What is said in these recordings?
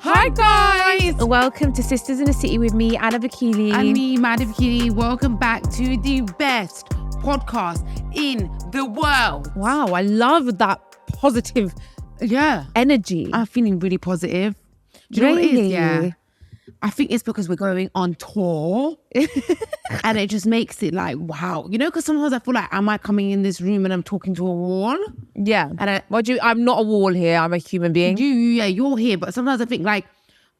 Hi guys! Welcome to Sisters in the City with me, Anna Bakili. And me, Mandi. Welcome back to the best podcast in the world. Wow, I love that positive energy. I'm feeling really positive. Do you know what it is? Yeah. I think it's because we're going on tour and it just makes it like, wow. You know, because sometimes I feel like, am I coming in this room and I'm talking to a wall? Yeah. And I'm not a wall here. I'm a human being. You're here. But sometimes I think like,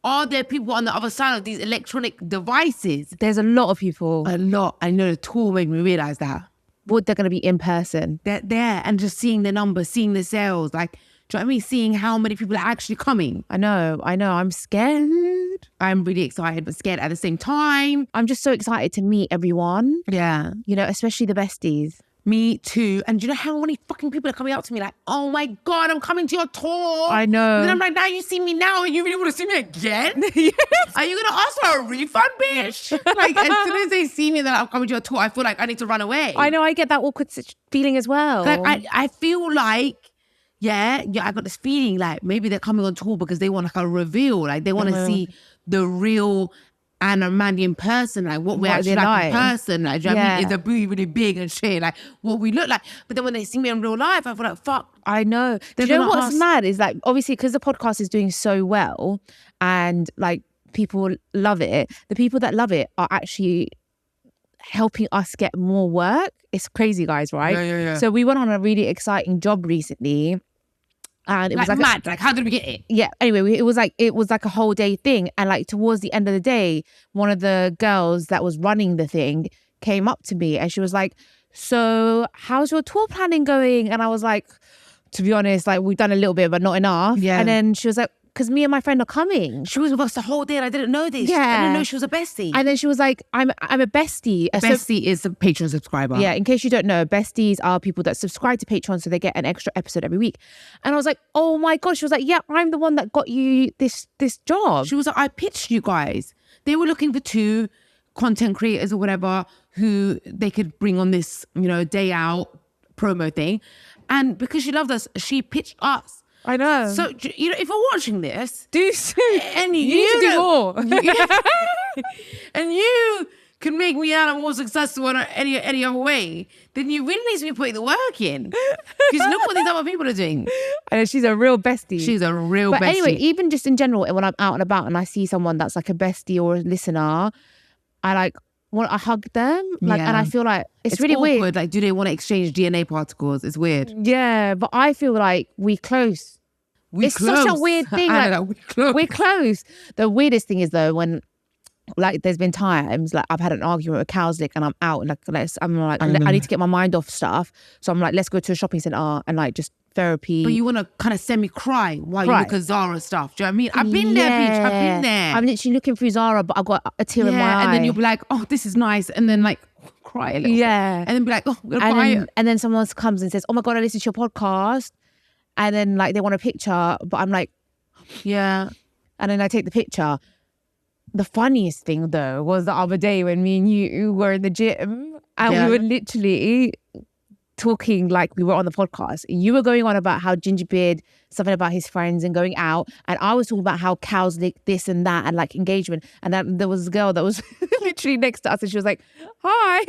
are there people on the other side of these electronic devices? There's a lot of people. A lot. I know the tour made me realise that. But they're going to be in person. They're there and just seeing the numbers, seeing the sales. Like, do you know what I mean? Seeing how many people are actually coming. I know. I'm scared. I'm really excited, but scared at the same time. I'm just so excited to meet everyone. Yeah. You know, especially the besties. Me too. And do you know how many fucking people are coming up to me like, oh my God, I'm coming to your tour. I know. And then I'm like, now you see me now and you really want to see me again? Yes. Are you going to ask for a refund, bitch? Like, as soon as they see me that I'm coming to your tour, I feel like I need to run away. I know, I get that awkward feeling as well. Like, I feel like, I got this feeling like maybe they're coming on tour because they want like a reveal. Like they want to see the real Anna and Mandi in person, like what we're actually like in person. Like, do you know what I mean? Is the booty really big and shit, like what we look like. But then when they see me in real life, I feel like, fuck. I know. Do you know what's mad is like, obviously, because the podcast is doing so well and like people love it, the people that love it are actually helping us get more work. It's crazy, guys, right? Yeah. So we went on a really exciting job recently. And it was like mad. Like, how did we get it? Yeah. Anyway, it was like a whole day thing. And like towards the end of the day, one of the girls that was running the thing came up to me and she was like, so how's your tour planning going? And I was like, to be honest, like we've done a little bit, but not enough. Yeah. And then she was like, because me and my friend are coming. She was with us the whole day and I didn't know this. Yeah. I didn't know she was a bestie. And then she was like, I'm a bestie. A bestie is a Patreon subscriber. Yeah, in case you don't know, besties are people that subscribe to Patreon so they get an extra episode every week. And I was like, oh my God. She was like, yeah, I'm the one that got you this job. She was like, I pitched you guys. They were looking for 2 content creators or whatever who they could bring on this, day out promo thing. And because she loved us, she pitched us. I know. So, if you're watching this, do so. And you need to do more. And you can make me out more successful in any other way, then you really need to be putting the work in. Because look what these other people are doing. I know, she's a real bestie. She's a real bestie. But anyway, even just in general, when I'm out and about and I see someone that's like a bestie or a listener, I want to hug them. And I feel like it's really awkward. Weird. Like, do they want to exchange DNA particles? It's weird. Yeah, but I feel like we close. It's such a weird thing. We're close. The weirdest thing is though, when like there's been times like I've had an argument with Cowslick and I'm out and I need to get my mind off stuff. So I'm like, let's go to a shopping centre and like just therapy. But you want to kind of semi-cry while you look at Zara stuff. Do you know what I mean? I've been there, bitch. I've been there. I'm literally looking through Zara, but I've got a tear in my eye. And then you'll be like, oh, this is nice. And then like cry a little bit. And then be like, oh, I'm going to buy it. And then someone comes and says, oh my God, I listened to your podcast. And then like they want a picture, but I'm like, yeah. And then I take the picture. The funniest thing though was the other day when me and you were in the gym and we were literally talking like we were on the podcast. You were going on about how Gingerbeard, something about his friends and going out. And I was talking about how Cowslick, this and that, and like engagement. And then there was a girl that was literally next to us and she was like, hi.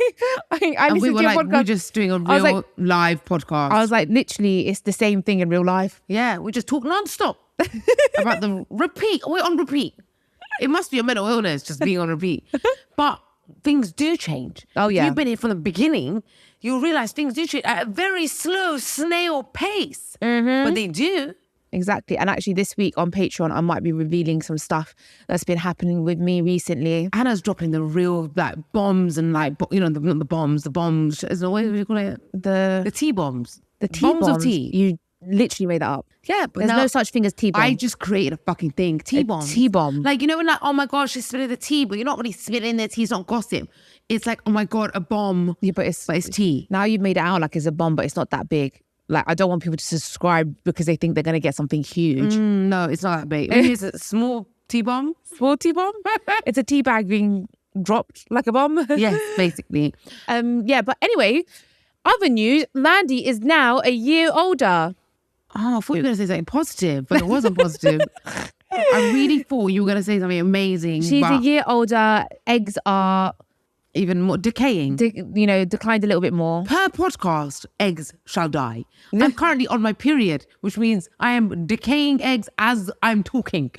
I listened to your podcast. We're just doing a real live podcast. I was like, literally, it's the same thing in real life. Yeah, we just talk nonstop about the repeat. We're on repeat. It must be a mental illness just being on repeat. But things do change. Oh, yeah. If you've been here from the beginning, you'll realise things do change at a very slow snail pace. Mm-hmm. But they do. Exactly. And actually this week on Patreon, I might be revealing some stuff that's been happening with me recently. Anna's dropping the real like bombs and like, the bombs, is the way we call it? The tea bombs. The tea bombs of tea. You literally made that up. Yeah, but there's no such thing as tea bomb. I just created a fucking thing. Tea bomb. Tea bomb. Like, when like, oh my God, she's spilling the tea, but you're not really spilling the tea. It's not gossip. It's like, oh my God, a bomb. Yeah, but it's tea. Now you've made it out like it's a bomb, but it's not that big. Like, I don't want people to subscribe because they think they're going to get something huge. No, it's not that big. It's a small tea bomb. Small tea bomb? It's a tea bag being dropped like a bomb. Yes, basically. But anyway, other news, Mandi is now a year older. Oh, I thought you were going to say something positive, but it wasn't positive. I really thought you were going to say something amazing. She's a year older. Eggs are even more decaying. Declined a little bit more. Per podcast, eggs shall die. I'm currently on my period, which means I am decaying eggs as I'm talking.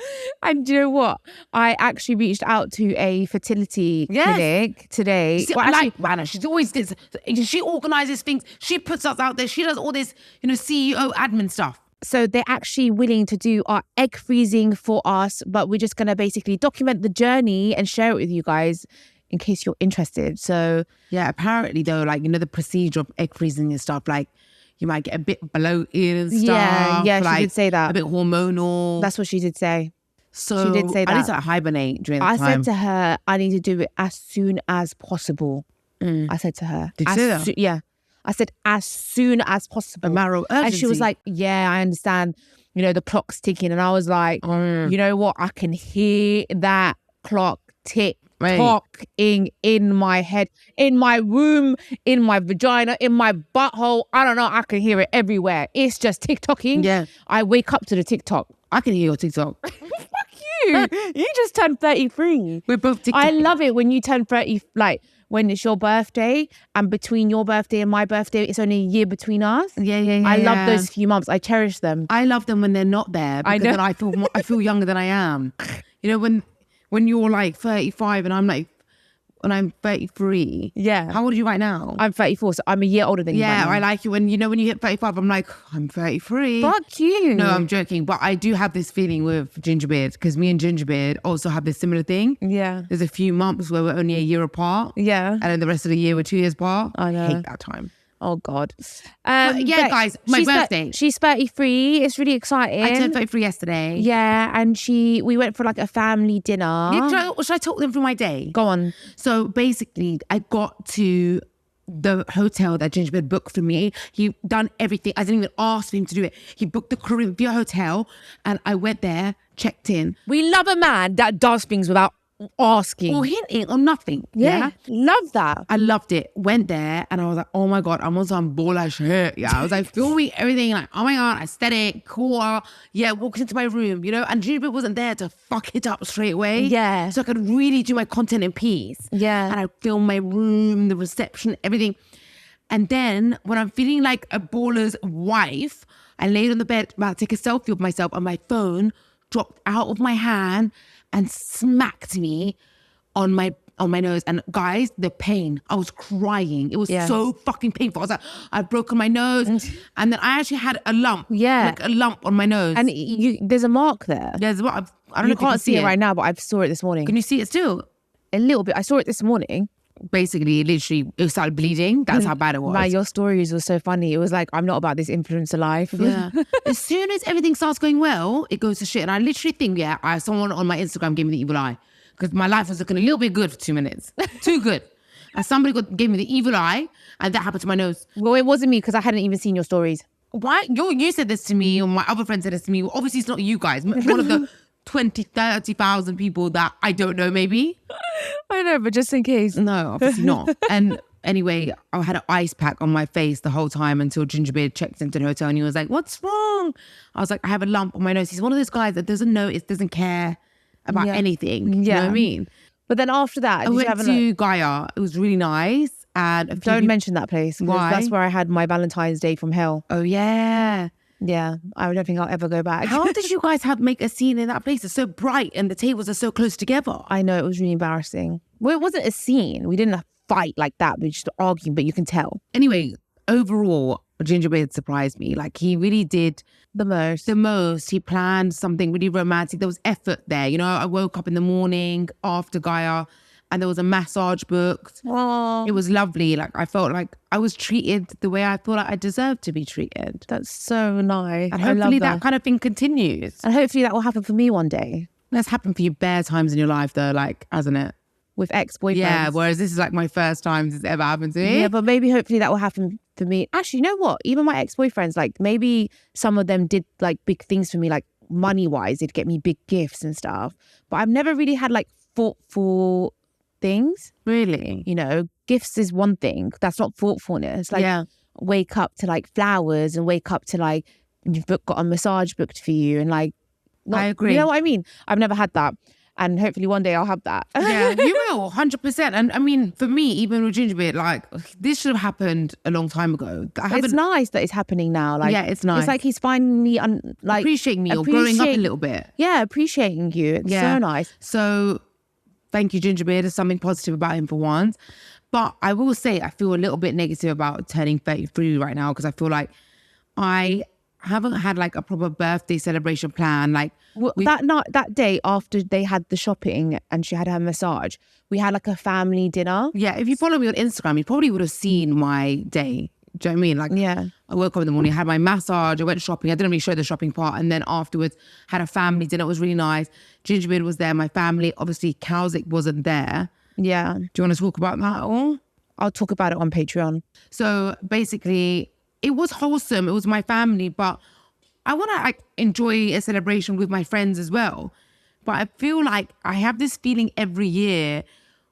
And do you know what? I actually reached out to a fertility clinic today. See, I like Rana. She organizes things. She puts us out there. She does all this, CEO admin stuff. So they're actually willing to do our egg freezing for us, but we're just going to basically document the journey and share it with you guys in case you're interested. So yeah, apparently though, like, the procedure of egg freezing and stuff, like you might get a bit bloated and stuff. Yeah, like, she did say that. A bit hormonal. That's what she did say. So she did say that. I need to hibernate during that time. I said to her, I need to do it as soon as possible. I said to her. Did you say that? Yeah. I said, as soon as possible. A matter of urgency. And she was like, yeah, I understand. The clock's ticking. And I was like, you know what? I can hear that clock tick-tocking in my head, in my womb, in my vagina, in my butthole. I don't know. I can hear it everywhere. It's just tick-tocking. Yeah. I wake up to the TikTok. I can hear your TikTok. Fuck you. You just turned 33. We're both TikTok. I love it when you turn 30, like, when it's your birthday, and between your birthday and my birthday, it's only a year between us. Yeah. I love those few months. I cherish them. I love them when they're not there, because then I feel younger than I am. When you're like 35 and I'm 33. Yeah. How old are you right now? I'm 34, so I'm a year older than you. Yeah, right now. I like it when you hit 35. I'm like, I'm 33. Fuck you. No, I'm joking, but I do have this feeling with Gingerbeard, because me and Gingerbeard also have this similar thing. Yeah. There's a few months where we're only a year apart. Yeah. And then the rest of the year we're 2 years apart. I know. I hate that time. Oh God. Guys, my birthday. She's 33. It's really exciting. I turned 33 yesterday. Yeah, and we went for like a family dinner. Yeah, should I talk them through my day? Go on. So basically, I got to the hotel that Gingerbeard booked for me. He done everything. I didn't even ask him to do it. He booked the Caribbean hotel, and I went there, checked in. We love a man that does things without asking or hinting or nothing. Yeah, love that. I loved it. Went there and I was like, oh my God, I'm on some baller shit. Yeah, I was like filming everything, like, oh my God, aesthetic, cool. Yeah, walked into my room, and Gingerbeard wasn't there to fuck it up straight away. Yeah. So I could really do my content in peace. Yeah. And I filmed my room, the reception, everything. And then when I'm feeling like a baller's wife, I laid on the bed about to take a selfie of myself, and my phone dropped out of my hand and smacked me on my nose. And guys, the pain, I was crying. It was so fucking painful. I was like, I've broken my nose. And then I actually had a lump. Yeah. Like a lump on my nose. And there's a mark there. There's what? I don't know if you can't see it right now, but I saw it this morning. Can you see it still? A little bit. I saw it this morning. Basically, literally, it started bleeding. That's how bad it was. Man, your stories were so funny. It was like, I'm not about this influencer life. Yeah. As soon as everything starts going well, it goes to shit. And I literally think, someone on my Instagram gave me the evil eye, because my life was looking a little bit good for 2 minutes. Too good. And somebody gave me the evil eye, and that happened to my nose. Well, it wasn't me, because I hadn't even seen your stories. Why? You said this to me, or my other friend said this to me. Well, obviously, it's not you guys. One of the 20, 30,000 people that I don't know, maybe. I know, but just in case. No, obviously not. And anyway, I had an ice pack on my face the whole time until Gingerbeard checked into the hotel, and he was like, what's wrong? I was like, I have a lump on my nose. He's one of those guys that doesn't notice, doesn't care about anything. You know what I mean? But then after that, I went to Gaia. It was really nice. And don't mention that place. Why? That's where I had my Valentine's Day from hell. Oh, yeah. Yeah, I don't think I'll ever go back. How did you guys make a scene in that place? It's so bright and the tables are so close together. I know, it was really embarrassing. Well, it wasn't a scene. We didn't fight like that. We just arguing, but you can tell. Anyway, overall, Gingerbeard surprised me. Like, he really did the most. He planned something really romantic. There was effort there. I woke up in the morning after Gaia, and there was a massage booked. Aww. It was lovely. Like, I felt like I was treated the way I thought I deserved to be treated. That's so nice. And hopefully that kind of thing continues. And hopefully that will happen for me one day. That's happened for you bare times in your life though, like, hasn't it? With ex-boyfriends. Yeah, whereas this is like my first time this ever happened to me. Yeah, but maybe hopefully that will happen for me. Actually, you know what? Even my ex-boyfriends, like, maybe some of them did like big things for me, like money-wise, they'd get me big gifts and stuff. But I've never really had like thoughtful things. Really? Gifts is one thing. That's not thoughtfulness. Like, wake up to like flowers, and wake up to like, you've got a massage booked for you, and like, I agree. You know what I mean? I've never had that. And hopefully one day I'll have that. Yeah, you will, 100%. And I mean, for me, even with Gingerbeard, like, this should have happened a long time ago. It's nice that it's happening now. Like, yeah, it's nice. It's like he's finally appreciating me or growing up a little bit. Yeah, appreciating you. It's so nice. So thank you, Gingerbeard. There's something positive about him for once. But I will say I feel a little bit negative about turning 33 right now, because I feel like I haven't had like a proper birthday celebration plan. Like, that day after they had the shopping and she had her massage, we had like a family dinner. Yeah, if you follow me on Instagram, you probably would have seen my day. Do you know what I mean? Like, yeah, I woke up in the morning, had my massage, I went shopping. I didn't really show the shopping part. And then afterwards, had a family dinner. It was really nice. Gingerbeard was there, my family. Obviously, Kalzik wasn't there. Yeah. Do you want to talk about that at all? I'll talk about it on Patreon. So basically, it was wholesome. It was my family, but I want to like enjoy a celebration with my friends as well. But I feel like I have this feeling every year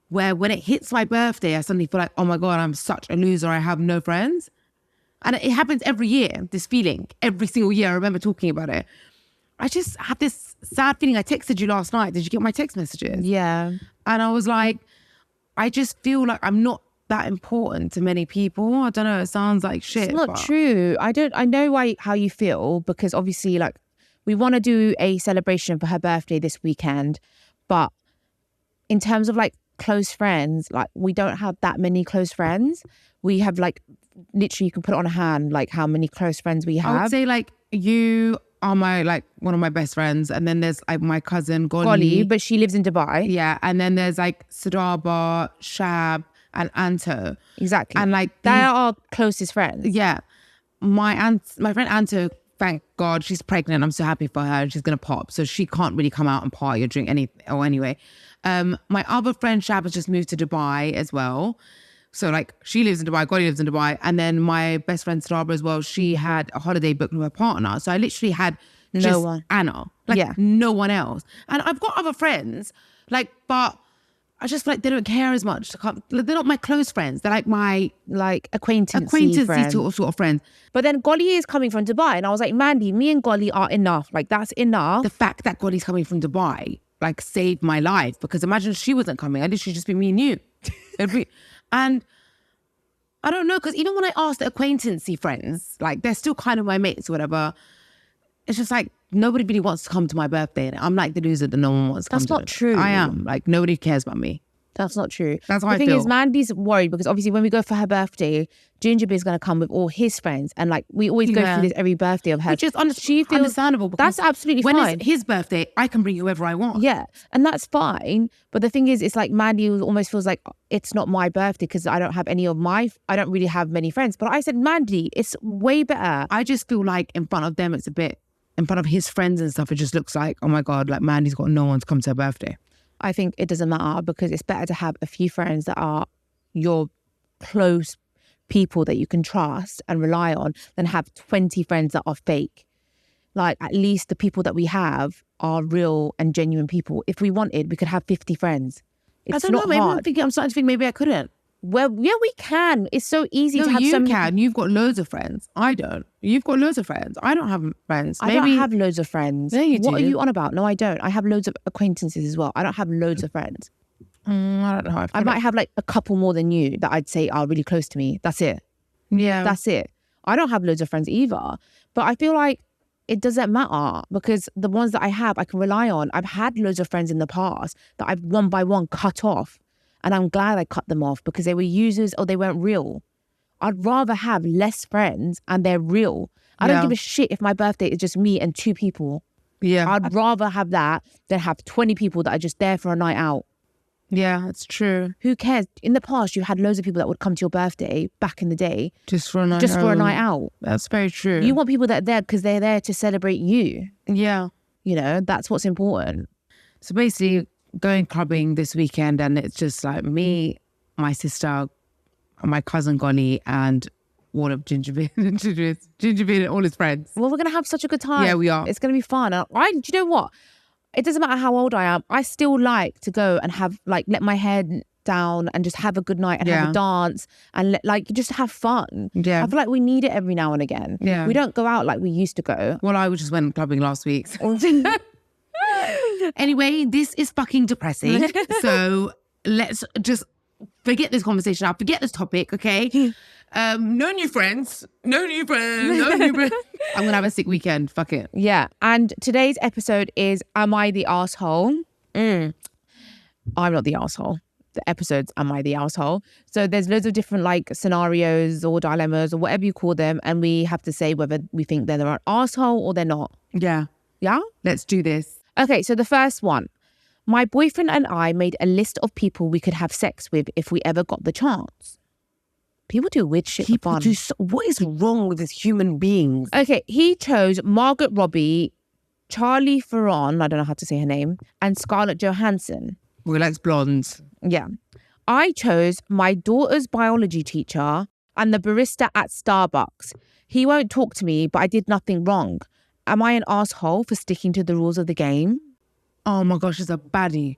where when it hits my birthday, I suddenly feel like, oh my God, I'm such a loser. I have no friends. And it happens every year, this feeling, every single year. I remember talking about it. I just had this sad feeling. I texted you last night. Did you get my text messages? Yeah. And I was like, I just feel like I'm not that important to many people. I don't know, it sounds like shit. It's not true. I know how you feel, because obviously like we want to do a celebration for her birthday this weekend, but in terms of like close friends, like we don't have that many close friends. We have like literally, you can put it on a hand like how many close friends we have. I would say like you are one of my best friends, and then there's like my cousin Golly, but she lives in Dubai. Yeah, and then there's like Sadaba, Shab, and Anto. Exactly. And like they're our closest friends. Yeah. My friend Anto, thank God, she's pregnant. I'm so happy for her. She's gonna pop. So she can't really come out and party or drink anyway. My other friend Shab has just moved to Dubai as well. So like she lives in Dubai, Golly lives in Dubai. And then my best friend Sadaba as well, she had a holiday booked with her partner. So I literally had no one. Anna. Like no one else. And I've got other friends, like, but I just feel like they don't care as much. They're not my close friends. They're like my acquaintance sort of friends. But then Golly is coming from Dubai, and I was like, Mandi, me and Golly are enough. Like that's enough. The fact that Golly's coming from Dubai like saved my life, because imagine if she wasn't coming. I'd literally just be me and you. And I don't know, because even when I ask the acquaintancy friends, like they're still kind of my mates or whatever, it's just like nobody really wants to come to my birthday. And I'm like the loser that no one wants to come to. That's not true. I am. Like nobody cares about me. That's not true. That's how I feel. The thing is, Mandi's worried because obviously when we go for her birthday, Gingerbeard's going to come with all his friends. And like we always go through this every birthday of hers. Which is she feels understandable. That's absolutely fine. When it's his birthday, I can bring whoever I want. Yeah. And that's fine. But the thing is, it's like Mandi almost feels like it's not my birthday because I don't don't really have many friends. But I said, Mandi, it's way better. I just feel like in front of them, it's a bit, in front of his friends and stuff, it just looks like, oh my God, like Mandi's got no one to come to her birthday. I think it doesn't matter because it's better to have a few friends that are your close people that you can trust and rely on than have 20 friends that are fake. Like at least the people that we have are real and genuine people. If we wanted, we could have 50 friends. It's I don't know, maybe hard. I'm starting to think maybe I couldn't. Well, yeah, we can. It's so easy to have you can. You've got loads of friends. I don't. You've got loads of friends. I don't have friends. I don't have loads of friends. Yeah, you do. What are you on about? No, I don't. I have loads of acquaintances as well. I don't have loads of friends. I don't know. I might have like a couple more than you that I'd say are really close to me. That's it. Yeah. That's it. I don't have loads of friends either. But I feel like it doesn't matter because the ones that I have, I can rely on. I've had loads of friends in the past that I've one by one cut off. And I'm glad I cut them off because they were users or they weren't real. I'd rather have less friends and they're real. I don't give a shit if my birthday is just me and 2 people. Yeah. I'd rather have that than have 20 people that are just there for a night out. Yeah, that's true. Who cares? In the past, you had loads of people that would come to your birthday back in the day. Just for a night out. That's very true. You want people that are there because they're there to celebrate you. Yeah. You know, that's what's important. So basically, going clubbing this weekend, and it's just like me, my sister, my cousin Golly, and all of Gingerbeard and all his friends. Well, we're going to have such a good time. Yeah, we are. It's going to be fun. Do you know what? It doesn't matter how old I am. I still like to go and have, like, let my head down and just have a good night and have a dance and just have fun. Yeah. I feel like we need it every now and again. Yeah. We don't go out like we used to go. Well, I just went clubbing last week. So. Anyway, this is fucking depressing. So let's just forget this conversation. I'll forget this topic, okay? No new friends. No new friends. No new friends. I'm going to have a sick weekend. Fuck it. Yeah. And today's episode is Am I the Asshole? I'm not the asshole. The episode's Am I the Asshole? So there's loads of different like scenarios or dilemmas or whatever you call them. And we have to say whether we think they're an asshole or they're not. Yeah. Yeah? Let's do this. Okay, so the first one. My boyfriend and I made a list of people we could have sex with if we ever got the chance. People do weird shit for fun. What is wrong with these human beings? Okay, he chose Margaret Robbie, Charlie Theron, I don't know how to say her name, and Scarlett Johansson. We likes blondes. Yeah. I chose my daughter's biology teacher and the barista at Starbucks. He won't talk to me, but I did nothing wrong. Am I an asshole for sticking to the rules of the game? Oh my gosh, it's a baddie.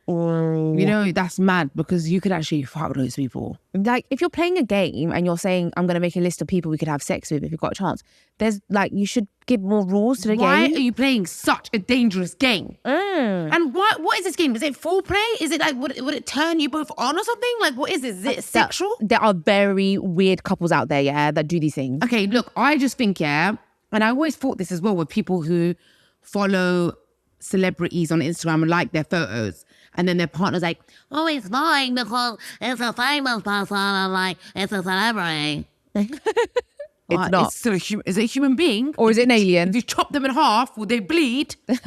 You know, that's mad because you could actually fuck those people. Like, if you're playing a game and you're saying, I'm going to make a list of people we could have sex with if you've got a chance, there's like, you should give more rules to the game. Why are you playing such a dangerous game? And what is this game? Is it foreplay? Is it like, would it turn you both on or something? Like, what is this? Is it sexual? There are very weird couples out there, yeah, that do these things. Okay, look, I just think, yeah, and I always thought this as well with people who follow celebrities on Instagram and like their photos. And then their partner's like, oh, it's fine because it's a famous person. I'm like, it's a celebrity. It's not. Is it a human being? Or is it an alien? If you chop them in half, will they bleed? Do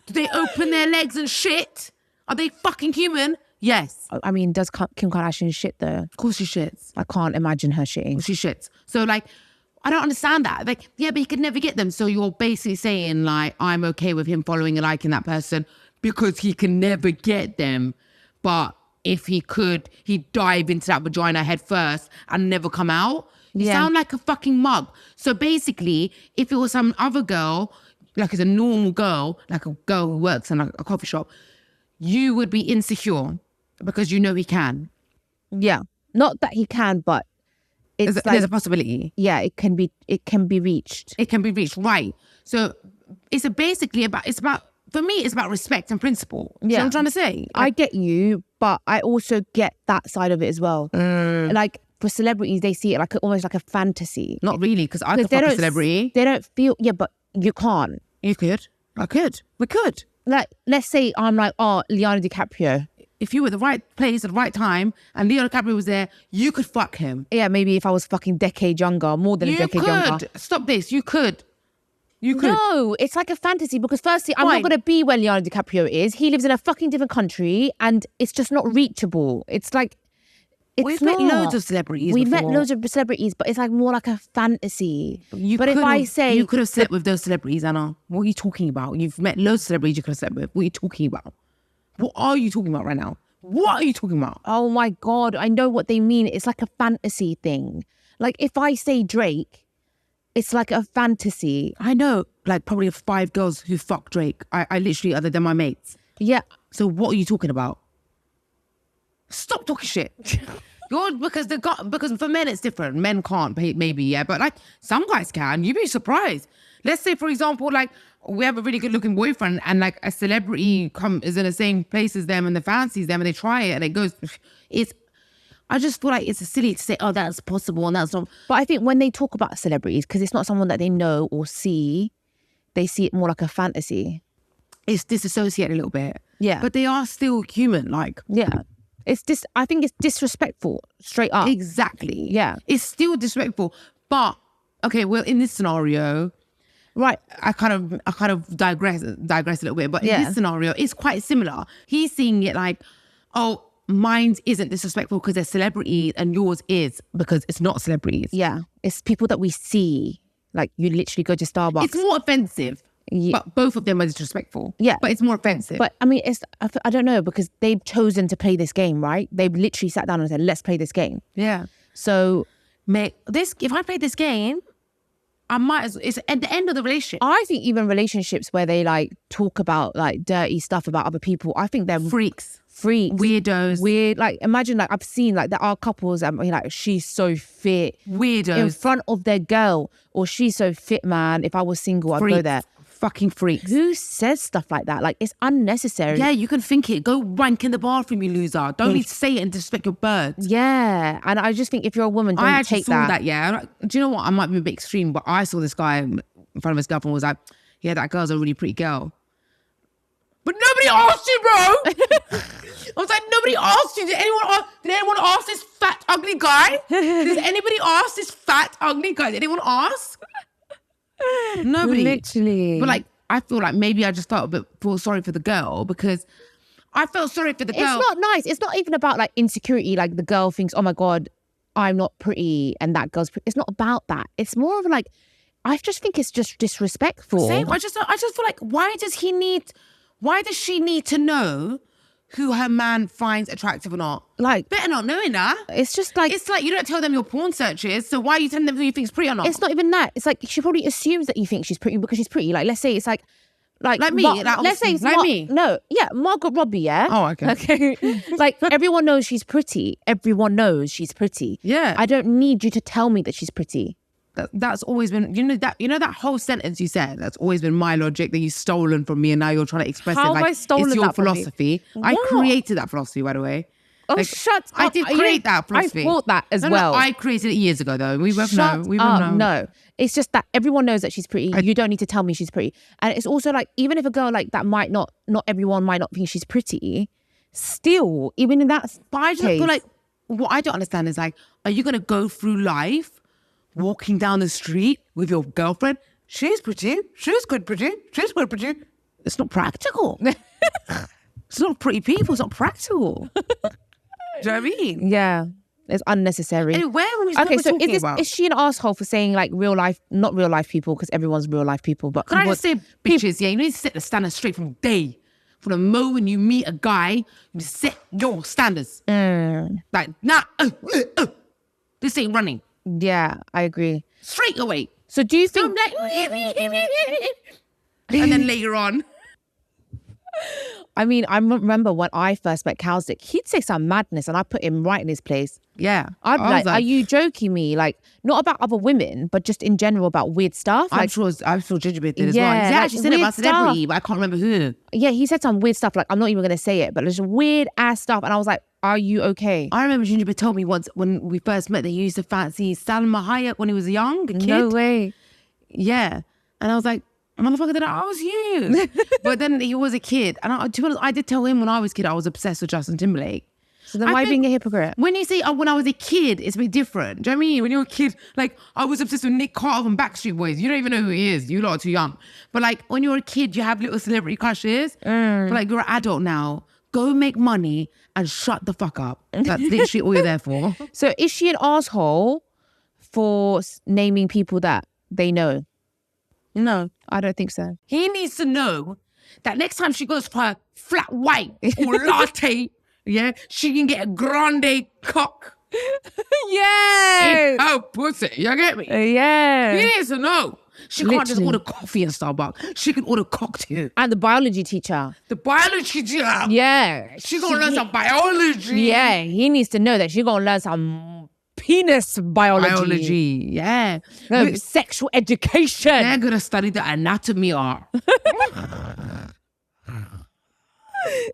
they open their legs and shit? Are they fucking human? Yes. I mean, does Kim Kardashian shit though? Of course she shits. I can't imagine her shitting. She shits. So like, I don't understand that. Like, yeah, but he could never get them. So you're basically saying like, I'm okay with him following and liking that person because he can never get them. But if he could, he'd dive into that vagina head first and never come out. You sound like a fucking mug. So basically, if it was some other girl, like it's a normal girl, like a girl who works in a coffee shop, you would be insecure because you know he can. Yeah. Not that he can, but there's a possibility. Yeah, it can be reached. It can be reached, right. So it's about for me, it's about respect and principle. Yeah. You know what I'm trying to say? I get you, but I also get that side of it as well. Like, for celebrities, they see it like almost like a fantasy. Not really, because I could fuck a celebrity. They don't feel, yeah, but you can't. You could. I could. We could. Like, let's say I'm like, oh, Leonardo DiCaprio. If you were at the right place at the right time and Leonardo DiCaprio was there, you could fuck him. Yeah, maybe if I was fucking decade younger, more than a decade younger. You could. Stop this. You could. You could. No, it's like a fantasy because firstly, I'm not going to be where Leonardo DiCaprio is. He lives in a fucking different country and it's just not reachable. It's like, We've met loads of celebrities We've met loads of celebrities, but it's like more like a fantasy. But if I say... You could have slept with those celebrities, Anna. What are you talking about? You've met loads of celebrities you could have slept with. What are you talking about? What are you talking about right now? What are you talking about? Oh my God, I know what they mean. It's like a fantasy thing. Like if I say Drake, it's like a fantasy. I know, like probably 5 girls who fuck Drake. I literally, other than my mates. Yeah. So what are you talking about? Stop talking shit. Because for men it's different. Men can't, maybe, yeah. But like some guys can. You'd be surprised. Let's say, for example, like we have a really good looking boyfriend and like a celebrity is in the same place as them and they fancies them and they try it and it goes, I just feel like it's silly to say, oh, that's possible and that's not. But I think when they talk about celebrities, because it's not someone that they know or see, they see it more like a fantasy. It's disassociated a little bit. Yeah. But they are still human, like. Yeah. I think it's disrespectful, straight up. Exactly. Yeah. It's still disrespectful. But, okay, well, in this scenario, right, I kind of digress a little bit, but in this scenario, it's quite similar. He's seeing it like, oh, mine isn't disrespectful because they're celebrities and yours is because it's not celebrities. Yeah. It's people that we see. Like, you literally go to Starbucks. It's more offensive. Yeah. But both of them are disrespectful. Yeah. But it's more offensive. But I mean, I don't know, because they've chosen to play this game, right? They've literally sat down and said, let's play this game. Yeah. So, mate, if I play this game, I might as well, it's at the end of the relationship. I think even relationships where they like talk about like dirty stuff about other people, I think they're freaks. Weirdos. Weird. Like, imagine, like, I've seen, like, there are couples that like, she's so fit. Weirdos. In front of their girl. Or she's so fit, man. If I was single, I'd go there. fucking freaks. Who says stuff like that? Like, it's unnecessary. Yeah, you can think it. Go wank in the bathroom, you loser. Don't need to say it and disrespect your birds. Yeah. And I just think if you're a woman, don't I actually take saw that. yeah. Do you know what? I might be a bit extreme, but I saw this guy in front of his girlfriend was like, yeah, that girl's a really pretty girl. But nobody asked you, bro. I was like, nobody asked you. Did anyone ask this fat, ugly guy? Did anybody ask this fat, ugly guy? Did anyone ask? Nobody. Literally. But like, I feel like maybe I just feel sorry for the girl because I felt sorry for the girl. It's not nice. It's not even about like insecurity. Like the girl thinks, oh my God, I'm not pretty and that girl's pretty. It's not about that. It's more of like, I just think it's just disrespectful. Same. I just feel like, why does she need to know who her man finds attractive or not? Like, better not knowing that. It's just like, it's like you don't tell them your porn searches, so why are you telling them who you think's pretty or not? It's not even that. It's like she probably assumes that you think she's pretty because she's pretty. Like, let's say it's like me. Let's say it's like me. No, yeah, Margot Robbie. Yeah. Oh, okay. Okay. Like everyone knows she's pretty. Everyone knows she's pretty. Yeah. I don't need you to tell me that she's pretty. That's always been, that whole sentence you said, that's always been my logic that you've stolen from me and now you're trying to express How it like have I stolen it's your that from you? philosophy. I created that philosophy, by the way. Oh, like, shut up. I did create that philosophy. I thought that as well. I created it years ago though. We both know. No, it's just that everyone knows that she's pretty. You don't need to tell me she's pretty. And it's also like, even if a girl like that not everyone might not think she's pretty, still, even in that But I just feel like, what I don't understand is like, are you going to go through life walking down the street with your girlfriend? She's pretty. She's good pretty. She's good pretty. It's not practical. It's not pretty people. It's not practical. Do you know what I mean? Yeah, it's unnecessary. Anyway, where were we talking about? Is she an asshole for saying like real life, not real life people, because everyone's real life people, but can I just say, bitches, yeah, you need to set the standards straight from day. From the moment you meet a guy, you just set your standards. Like, nah, this ain't running. Yeah, I agree. Straight away. So do you think... and then later on. I mean, I remember when I first met Kalzik, he'd say some madness and I put him right in his place. Yeah. I'd be like, are you joking me? Like, not about other women, but just in general about weird stuff. I'm sure Gingerbeard did as well. He actually said it about celebrity, but I can't remember who. Yeah, he said some weird stuff. Like, I'm not even going to say it, but there's weird ass stuff. And I was like, are you okay? I remember Gingerbeard told me once when we first met that he used to fancy Salma Hayek when he was young, a kid. No way. Yeah. And I was like, motherfucker, did I ask you? But then he was a kid. And to be honest, I did tell him when I was a kid, I was obsessed with Justin Timberlake. So then why being a hypocrite? When you say, when I was a kid, it's a bit different. Do you know what I mean? When you're a kid, like, I was obsessed with Nick Carter from Backstreet Boys. You don't even know who he is. You lot are too young. But like, when you're a kid, you have little celebrity crushes. But like, you're an adult now. Go make money and shut the fuck up. That's literally all you're there for. So is she an asshole for naming people that they know? No, I don't think so. He needs to know that next time she goes for her flat white or latte, yeah, she can get a grande cock. Yeah. Oh, pussy. You get me? Yeah. He needs to know. She can't just order coffee in Starbucks. She can order cocktail. And the biology teacher. The biology teacher. Yeah. She gonna learn some biology. Yeah, he needs to know that she gonna learn some penis biology. Yeah. No, sexual education. They're gonna study the anatomy of.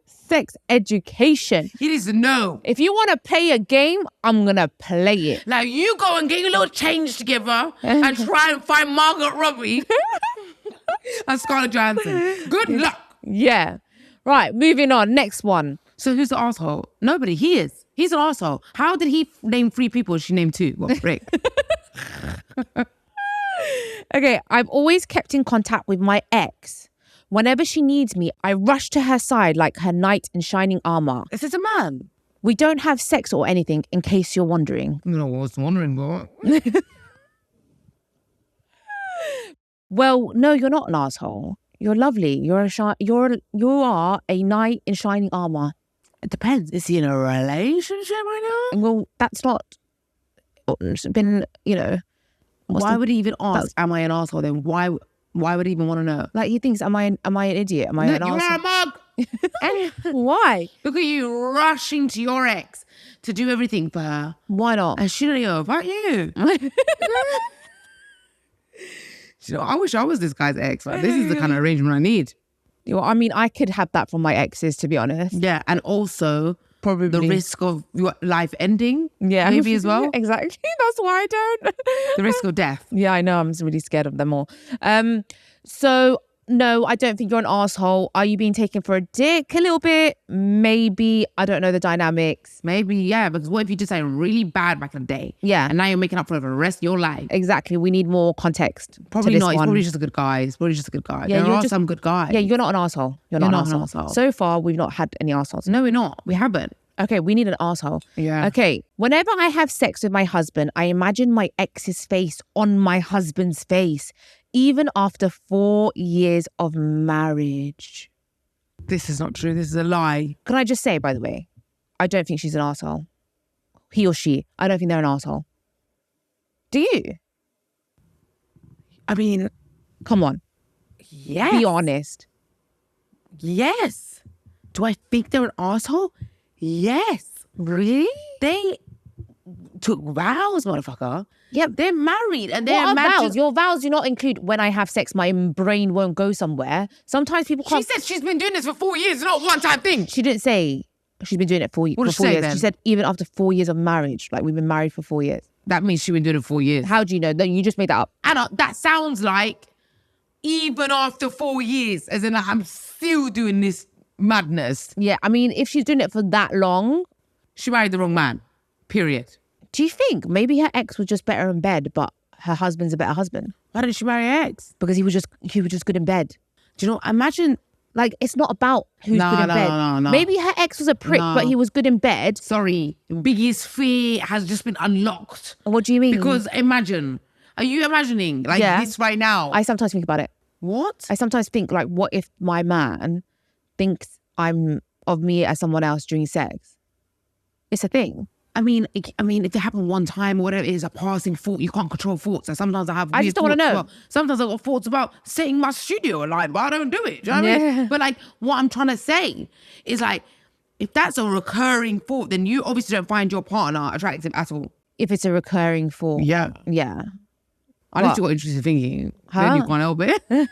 Sex education. He needs to know. If you want to play a game, I'm going to play it. Now you go and get your little change together and try and find Margot Robbie and Scarlett Johansson. Good luck. Yeah. Right, moving on. Next one. So who's the asshole? Nobody. He is. He's an asshole. How did he name 3 people? She named 2. What frick? Okay, I've always kept in contact with my ex. Whenever she needs me, I rush to her side like her knight in shining armor. Is this a man? We don't have sex or anything, in case you're wondering. You know, I was wondering, but... Well, no, you're not an asshole. You're lovely. You are a knight in shining armor. It depends. Is he in a relationship right now? Well, that's not... It's been, Why would he even ask, am I an asshole then? Why would he even want to know? Like, he thinks, am I an idiot? Am I an you're arsehole? a mug. Why? Look at you rushing to your ex to do everything for her. Why not? And she don't know about you. You know, I wish I was this guy's ex. Like, this is the kind of arrangement I need. You know, I mean, I could have that from my exes, to be honest. Yeah, and also probably the risk of your life ending. Yeah, maybe as well. Exactly. That's why I don't. The risk of death. Yeah, I know. I'm really scared of them all. So no, I don't think you're an asshole. Are you being taken for a dick a little bit? Maybe. I don't know the dynamics. Maybe, yeah. Because what if you did something really bad back in the day? Yeah. And now you're making up for it for the rest of your life. Exactly. We need more context. Probably not. He's probably just a good guy. He's probably just a good guy. Yeah, there are some good guys. Yeah, you're not an asshole. You're not an asshole. So far, we've not had any assholes. No, we're not. We haven't. Okay, we need an asshole. Yeah. Okay, whenever I have sex with my husband, I imagine my ex's face on my husband's face, even after 4 years of marriage. This is not true. This is a lie. Can I just say, by the way, I don't think she's an asshole. He or she. I don't think they're an asshole. Do you? I mean, come on. Yes. Be honest. Yes. Do I think they're an asshole? Yes. Really? They took vows, motherfucker. Yep. They're married and they're What are vows? Your vows do not include when I have sex, my brain won't go somewhere. Sometimes people can't. She said she's been doing this for 4 years. It's not a one-time thing. She didn't say she's been doing it for 4 years. Then? She said even after 4 years of marriage, like we've been married for 4 years. That means she's been doing it 4 years. How do you know? No, you just made that up. Anna, that sounds like even after 4 years, as in like, I'm still doing this madness. Yeah, I mean, if she's doing it for that long, she married the wrong man. Period. Do you think maybe her ex was just better in bed, but her husband's a better husband? Why didn't she marry her ex? Because he was just good in bed. Do you know? Imagine, like, it's not about who's good in bed. No. Maybe her ex was a prick, but he was good in bed. Sorry, Biggie's fear has just been unlocked. What do you mean? Because imagine, are you imagining like this right now? I sometimes think about it. What? I sometimes think like, what if my man thinks I'm of me as someone else during sex? It's a thing. I mean, if it happened one time or whatever, it is a passing thought. You can't control thoughts. And sometimes I have. I just don't want to know. Well, sometimes I've got thoughts about setting my studio alight, but I don't do it. Do you know what I mean? But like, what I'm trying to say is like, if that's a recurring thought, then you obviously don't find your partner attractive at all. If it's a recurring thought. Yeah. Yeah. Unless you got interested thinking, then you can't help it.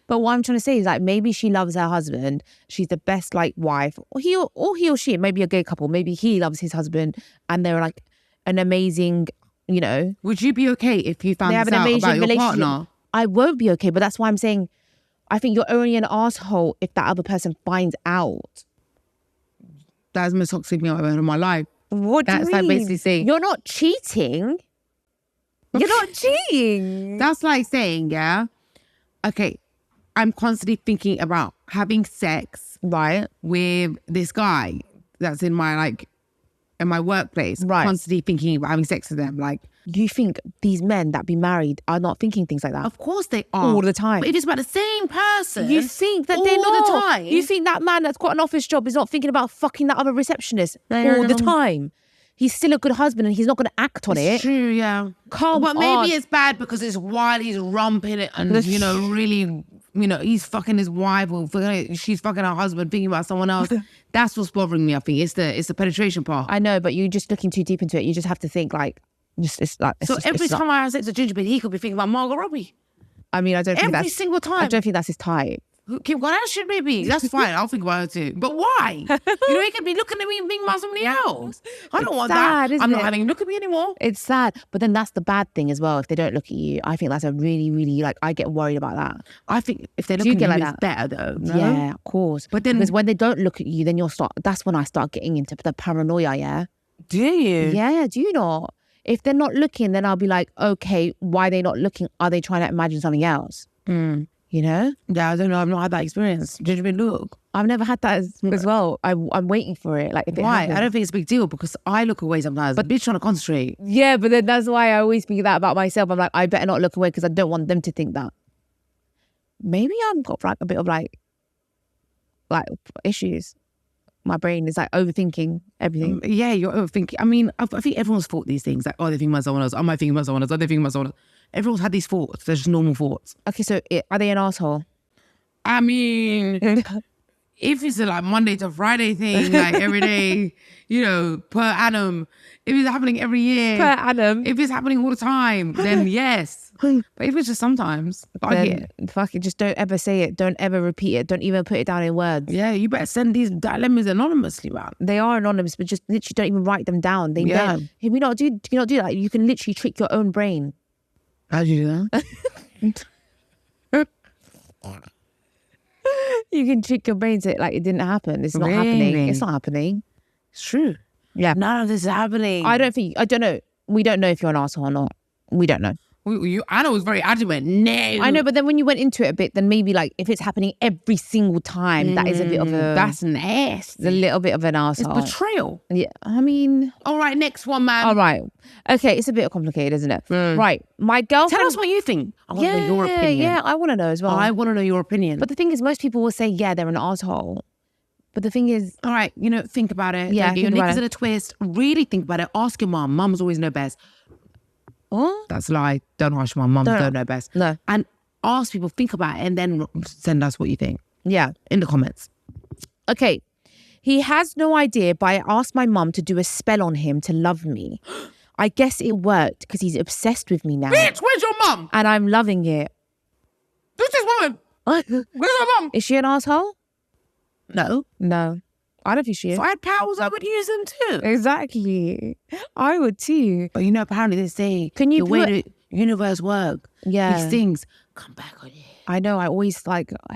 But what I'm trying to say is like, maybe she loves her husband. She's the best like wife, or he or she, maybe a gay couple. Maybe he loves his husband and they're like an amazing, you know. Would you be okay if you found this out about your partner? I won't be okay, but that's why I'm saying, I think you're only an asshole if that other person finds out. That's the most toxic thing I've ever heard in my life. What do you mean? That's like basically saying, you're not cheating. You're not cheating. That's like saying, yeah, okay, I'm constantly thinking about having sex, right, with this guy that's in my workplace, right, constantly thinking about having sex with them. Like, you think these men that be married are not thinking things like that? Of course they are. All the time. But if it's about the same person, you think that they're not. All the time. You think that man that's got an office job is not thinking about fucking that other receptionist all the time. He's still a good husband and he's not going to act on it. It's true, yeah. Come on. But maybe it's bad because it's while he's rumping it and, you know, really, you know, he's fucking his wife or she's fucking her husband thinking about someone else. That's what's bothering me, I think. It's the penetration part. I know, but you're just looking too deep into it. You just have to think like, every time I have sex with Gingerbeard, he could be thinking about Margot Robbie. I mean, I don't think every single time. I don't think that's his type. Kim Kardashian, maybe. That's fine. I'll think about her too. But why? You know, he could be looking at me and thinking about somebody else. I don't want that. I'm not having him look at me anymore. It's sad. But then that's the bad thing as well. If they don't look at you, I think that's a really, really, like, I get worried about that. I think if they look at you, like it's better though. No? Yeah, of course. But then, because when they don't look at you, then that's when I start getting into the paranoia, yeah? Do you? Yeah, do you not? If they're not looking, then I'll be like, okay, why are they not looking? Are they trying to imagine something else? You know? Yeah, I don't know. I've not had that experience. Gingerbeard look. I've never had that as well. I'm waiting for it. Like, if it why? happens. I don't think it's a big deal because I look away sometimes. But bitch trying to concentrate. Yeah, but then that's why I always think that about myself. I'm like, I better not look away because I don't want them to think that. Maybe I've got like a bit of like issues. My brain is like overthinking everything. Yeah, you're overthinking. I mean, I think everyone's thought these things. Like, oh, they're thinking about someone else. Am I thinking about someone else? Are they thinking about someone else? Everyone's had these thoughts. They're just normal thoughts. Okay, so are they an asshole? I mean, if it's a like Monday to Friday thing, like every day, you know, per annum. If it's happening every year. Per annum. If it's happening all the time, then yes. But if it's just sometimes, then fuck it, just don't ever say it. Don't ever repeat it. Don't even put it down in words. Yeah, you better send these dilemmas anonymously, man. They are anonymous, but just literally don't even write them down. They don't. Hey, we not do that. You can literally trick your own brain. How'd you do that? You can trick your brain to like it didn't happen. It's not happening. It's not happening. It's true. Yeah. None of this is happening. I don't know. We don't know if you're an asshole or not. We don't know. Anna was very adamant. No. I know, but then when you went into it a bit, then maybe like if it's happening every single time, that is a bit of a... That's an ass. A little bit of an asshole. It's betrayal. Yeah, I mean... All right, next one, man. All right. Okay, it's a bit complicated, isn't it? Right. My girlfriend... Tell us what you think. I want to know your opinion. Yeah, I want to know as well. I want to know your opinion. But the thing is, most people will say, yeah, they're an asshole. But the thing is... All right, think about it. Yeah, your knickers in a twist. Really think about it. Ask your mum. Mums always know best. What? That's a lie. Don't ask your mum. Mums don't know best. No. And ask people, think about it, and then send us what you think. Yeah. In the comments. Okay. He has no idea, but I asked my mum to do a spell on him to love me. I guess it worked because he's obsessed with me now. Bitch, where's your mum? And I'm loving it. Who's this woman? Where's your mum? Is she an asshole? No. No. I don't think she is. If I had powers, I would use them too. Exactly. I would too. But apparently they say the way the universe works, these things come back on you. I know. I always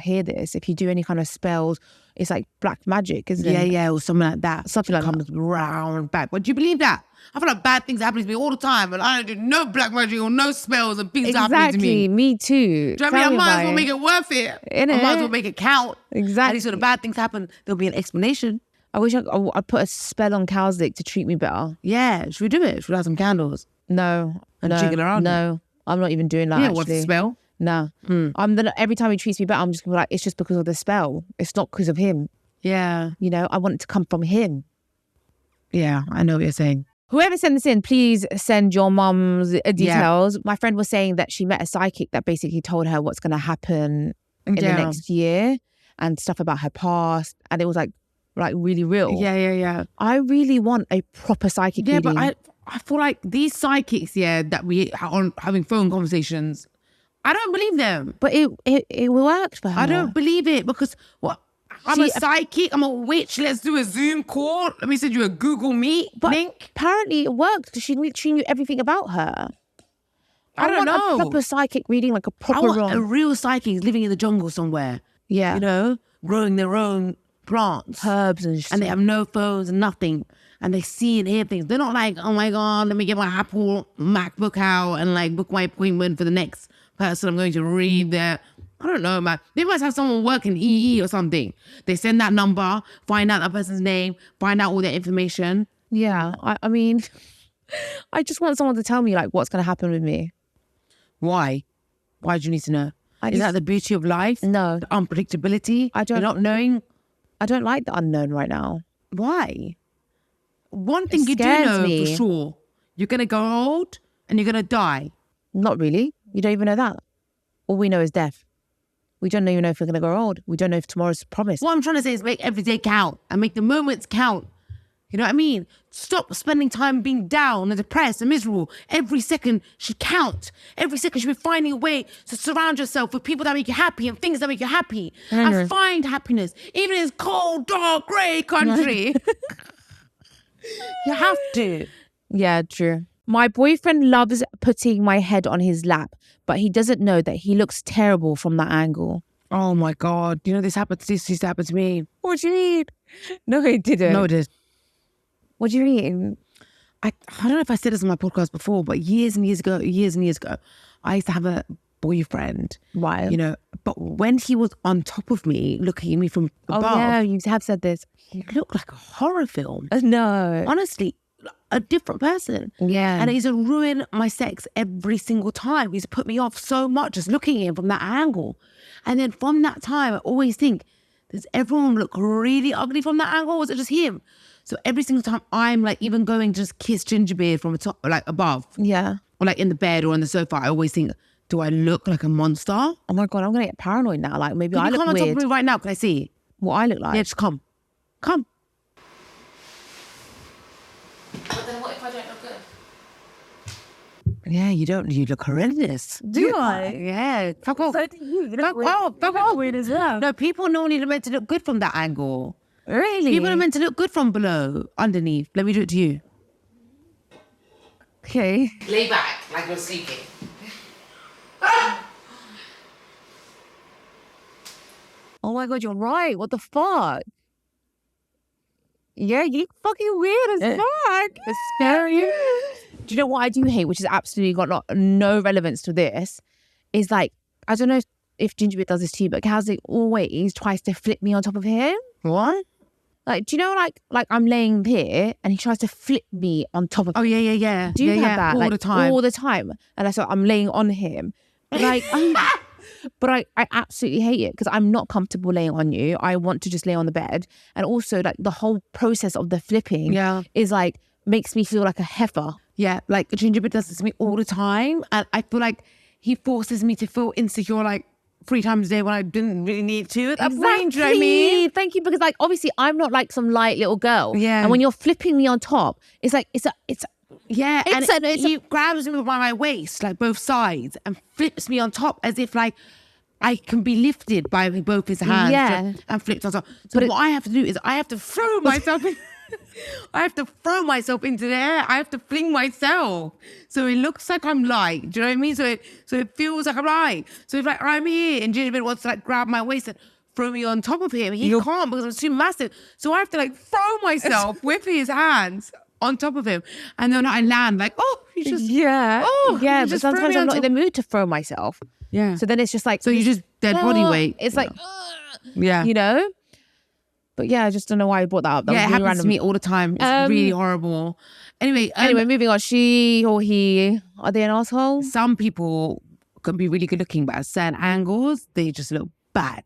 hear this. If you do any kind of spells, it's like black magic, isn't it? Yeah, or something like that. Something like comes round back. But do you believe that? I feel like bad things happen to me all the time, and I don't do no black magic or no spells and things happening to me. Me too. Do you know what I mean? I might as well make it worth it. I might as well make it count. Exactly. At least when the bad things happen, there'll be an explanation. I wish I'd put a spell on cow's lick to treat me better. Yeah, should we do it? Should we light some candles? No. And jiggle around? No, I'm not even doing that. Yeah, what's the spell? No. Every time he treats me better, I'm just gonna be like, it's just because of the spell. It's not because of him. Yeah. I want it to come from him. Yeah, I know what you're saying. Whoever sent this in, please send your mum's details. Yeah. My friend was saying that she met a psychic that basically told her what's going to happen in the next year and stuff about her past. And it was like really real. Yeah. I really want a proper psychic reading. But I feel like these psychics, that we are having phone conversations, I don't believe them. But it worked for her. I don't believe it because I'm a psychic, I'm a witch, let's do a Zoom call. Let me send you a Google Meet link. Apparently it worked because she knew everything about her. I don't know. A proper psychic reading, like a proper a real psychic living in the jungle somewhere. Yeah. Growing their own plants. Herbs and shit. And they have no phones and nothing. And they see and hear things. They're not like, oh my God, let me get my Apple MacBook out and book my appointment for the next person I'm going to read their... I don't know, man. They must have someone working EE or something. They send that number, find out that person's name, find out all their information. Yeah, I mean, I just want someone to tell me what's going to happen with me. Why? Why do you need to know? Is that the beauty of life? No. The unpredictability? You're not knowing? I don't like the unknown right now. Why? One thing you do know for sure, you're going to go old and you're going to die. Not really. You don't even know that. All we know is death. We don't even know if we're going to grow old. We don't know if tomorrow's promised. What I'm trying to say is make every day count and make the moments count. You know what I mean? Stop spending time being down and depressed and miserable. Every second should count. Every second should be finding a way to surround yourself with people that make you happy and things that make you happy. And find happiness, even in this cold, dark, grey country. You have to. Yeah, true. My boyfriend loves putting my head on his lap, but he doesn't know that he looks terrible from that angle. Oh my God. This used to happen to me. What do you mean? No, it didn't. No, it did. What do you mean? I don't know if I said this on my podcast before, but years and years ago, I used to have a boyfriend. Right. But when he was on top of me, looking at me from above. Oh yeah, you have said this. He looked like a horror film. No. Honestly. A different person. Yeah. And it used to ruin my sex every single time. He used to put me off so much just looking at him from that angle. And then from that time, I always think, does everyone look really ugly from that angle? Or was it just him? So every single time I'm even going to just kiss Gingerbeard from the top, above. Yeah. Or in the bed or on the sofa, I always think, do I look like a monster? Oh my God, I'm going to get paranoid now. Maybe I look weird. Come on top of me right now. Can I see what I look like? Yeah, just come. Come. But then what if I don't look good? Yeah, you look horrendous. Do I? Yeah. Fuck off. So do you. Fuck off. Fuck off. Weird as well. No, people normally are meant to look good from that angle. Really? People are meant to look good from below, underneath. Let me do it to you. Okay. Lay back like you're sleeping. Oh my God, you're right. What the fuck? Yeah, you look fucking weird as fuck. It's scary. Do you know what I do hate, which is absolutely got no relevance to this, is like, I don't know if Gingerbeard does this too, but Kelsey always tries to flip me on top of him. What? Like, do you know, like I'm laying here and he tries to flip me on top of him? Oh, yeah. Do you have that? All like, the time. All the time. And so I'm laying on him. Like, but I absolutely hate it because I'm not comfortable laying on you. I want to just lay on the bed. And also, like, the whole process of the flipping is like, makes me feel like a heifer. Yeah, like Gingerbeard does this to me all the time. And I feel like he forces me to feel insecure like 3 times a day when I didn't really need to. At that point, do you know what I mean? Thank you, because like obviously I'm not like some light little girl. Yeah. And when you're flipping me on top, it's like yeah, he grabs me by my waist, like both sides, and flips me on top as if like I can be lifted by both his hands and flipped on top. So what I have to do is I have to throw myself in. I have to throw myself into the air. I have to fling myself. So it looks like I'm light. Do you know what I mean? So it feels like I'm light. So if like I'm here and Gingerbeard wants to like grab my waist and throw me on top of him, he can't because I'm too massive. So I have to like throw myself with his hands on top of him. And then I land like, oh, he's just... but sometimes I'm not in the mood to throw myself. Yeah. So then it's just like... So you just dead body weight. It's like... Yeah. You know? But yeah, I just don't know why I brought that up. That was it really happens random. to me all the time. It's really horrible. Anyway, moving on. She or he, are they an asshole? Some people can be really good looking, but at certain angles, they just look bad.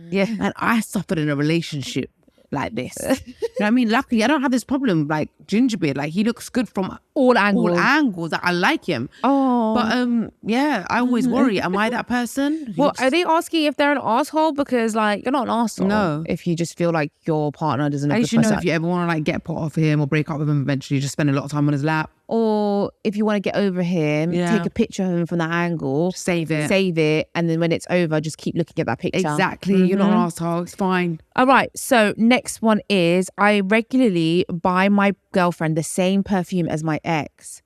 Yeah. And I suffered in a relationship like this. You know what I mean? Luckily, I don't have this problem like Gingerbeard. Like, he looks good from all angles. Like, I like him. Oh. But yeah, I always worry. Am I that person? Well, are they asking if they're an asshole? Because like, you're not an asshole. No. If you just feel like your partner doesn't look At good least you know if you ever want to like get put off him or break up with him eventually, just spend a lot of time on his lap. Or if you want to get over him, take a picture of him from that angle. Save it. And then when it's over, just keep looking at that picture. Exactly. You're not an asshole. It's fine. All right. So next one is, I regularly buy my girlfriend the same perfume as my ex.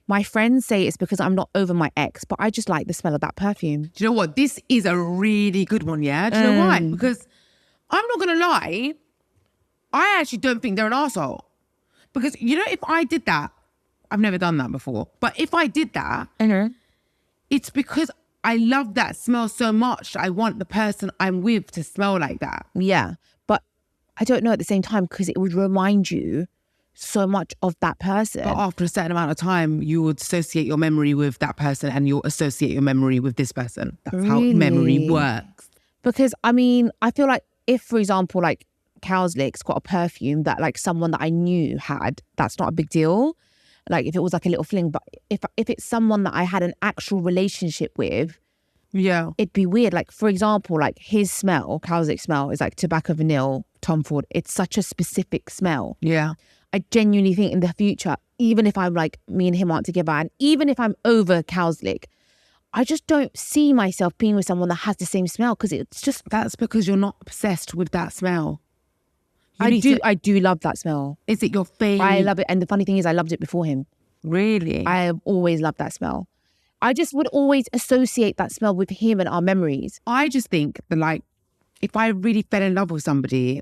My friends say it's because I'm not over my ex, but I just like the smell of that perfume. Do you know what? This is a really good one, yeah? Do you know why? Because I'm not going to lie, I actually don't think they're an arsehole. Because, you know, if I did that, I've never done that before, but if I did that, it's because I love that smell so much. I want the person I'm with to smell like that. Yeah, but I don't know at the same time, because it would remind you so much of that person. But after a certain amount of time, you would associate your memory with that person and you'll associate your memory with this person. That's how memory works. Because, I mean, I feel like if, for example, like Cowslick's got a perfume that like someone that I knew had, that's not a big deal. Like if it was like a little fling, but if it's someone that I had an actual relationship with, it'd be weird. Like, for example, like his smell, Cowslick's smell is like tobacco vanilla, Tom Ford. It's such a specific smell. Yeah. I genuinely think in the future, even if I'm like, me and him aren't together, and even if I'm over Cowslick, I just don't see myself being with someone that has the same smell, because it's just... That's because you're not obsessed with that smell. I do love that smell. Is it your favorite? I love it. And the funny thing is, I loved it before him. Really? I have always loved that smell. I just would always associate that smell with him and our memories. I just think that like, if I really fell in love with somebody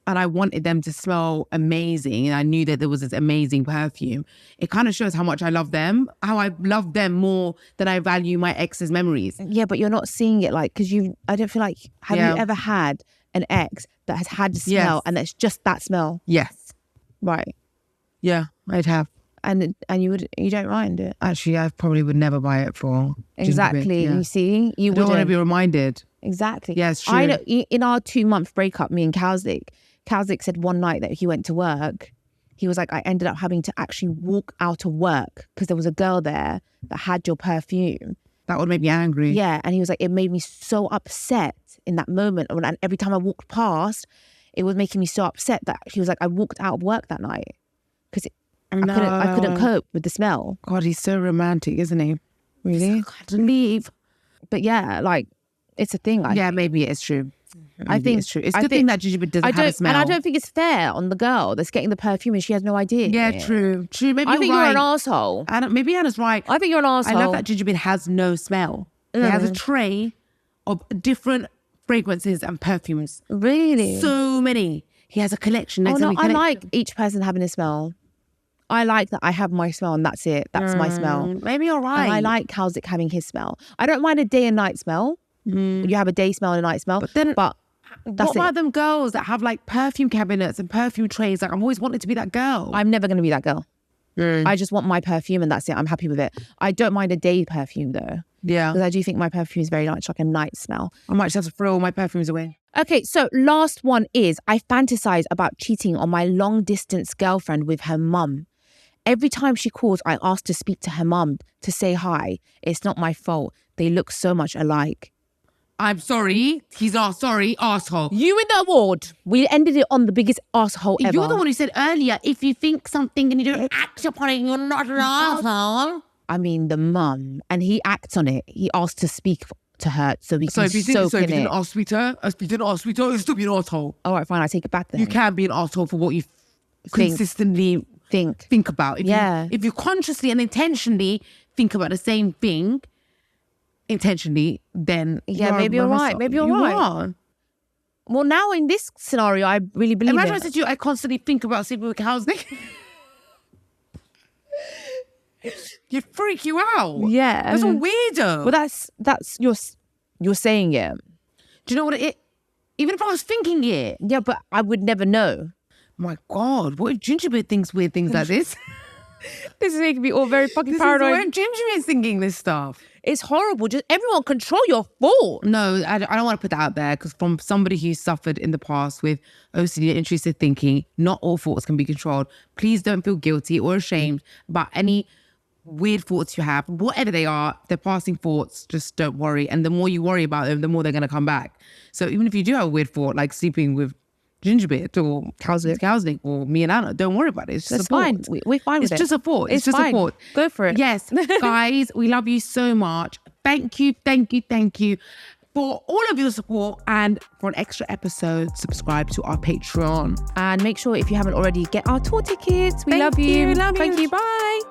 and I wanted them to smell amazing and I knew that there was this amazing perfume, it kind of shows how much I love them, how I love them more than I value my ex's memories. Yeah, but you're not seeing it like, because I don't feel like, have you ever had an ex that has had the smell and that's just that smell? Yes. Right. Yeah, I'd have. And you don't mind it? Actually, I probably would never buy it for exactly. Yeah. You see, you don't want to be reminded. Exactly. Yeah, it's true. I know. In our 2-month breakup, me and Cowslick said one night that he went to work. He was like, I ended up having to actually walk out of work because there was a girl there that had your perfume. That would make me angry. Yeah, and he was like, it made me so upset in that moment, and every time I walked past, it was making me so upset that he was like, I walked out of work that night because I couldn't cope with the smell. God, he's so romantic, isn't he? Really? I had to leave. But yeah, like, it's a thing. Yeah, maybe it is true. I think it's true. It's a good thing that Gingerbeard doesn't have a smell. And I don't think it's fair on the girl that's getting the perfume and she has no idea. Yeah, true. Maybe I think you're an arsehole. Maybe Anna's right. I think you're an arsehole. I love that Gingerbeard has no smell. He has a tray of different fragrances and perfumes. Really? So many. He has a collection. I like each person having a smell. I like that I have my smell and that's it. That's my smell. Maybe you're right. And I like Kalzik having his smell. I don't mind a day and night smell. You have a day smell and a night smell. But that's what about them girls that have like perfume cabinets and perfume trays? Like, I've always wanted to be that girl. I'm never going to be that girl. I just want my perfume and that's it. I'm happy with it. I don't mind a day perfume though. Yeah. Because I do think my perfume is very much like a night smell. I might just have to throw all my perfumes away. Okay, so last one is I fantasize about cheating on my long distance girlfriend with her mum. Every time she calls, I ask to speak to her mum to say hi. It's not my fault. They look so much alike. I'm sorry. He's sorry, arsehole. You win the award. We ended it on the biggest arsehole ever. You're the one who said earlier, if you think something and you don't act upon it, you're not an arsehole. I mean, the mum. And he acts on it. He asked to speak to her so we can soak in it. So if you didn't ask to speak to her, you'll still be an arsehole. All right, fine. I take it back then. You can be an arsehole for what you consistently think about. If you consciously and intentionally think about the same thing, then maybe you're right. Maybe you're right. Well, now in this scenario, I really believe Imagine I said to you, I constantly think about sleeping with housing. You'd freak you out. Yeah. That's a weirdo. Well, that's you're saying it. Do you know what even if I was thinking it. Yeah, but I would never know. My God, what if Gingerbeard thinks weird things like this? This is making me all very fucking paranoid. What if Gingerbeard's thinking this stuff? It's horrible. Just everyone control your thoughts. No, I don't want to put that out there because from somebody who's suffered in the past with OCD and intrusive thinking, not all thoughts can be controlled. Please don't feel guilty or ashamed about any weird thoughts you have, whatever they are. They're passing thoughts. Just don't worry. And the more you worry about them, the more they're going to come back. So even if you do have a weird thought, like sleeping with Gingerbeard or Kalzik or me and Anna, don't worry about it. It's just fine. We're fine with it. It's just a thought. It's just fine. a thought. Go for it. Yes, guys, we love you so much. Thank you for all of your support. And for an extra episode, subscribe to our Patreon. And make sure if you haven't already, get our tour tickets. We love you. Thank you. Bye.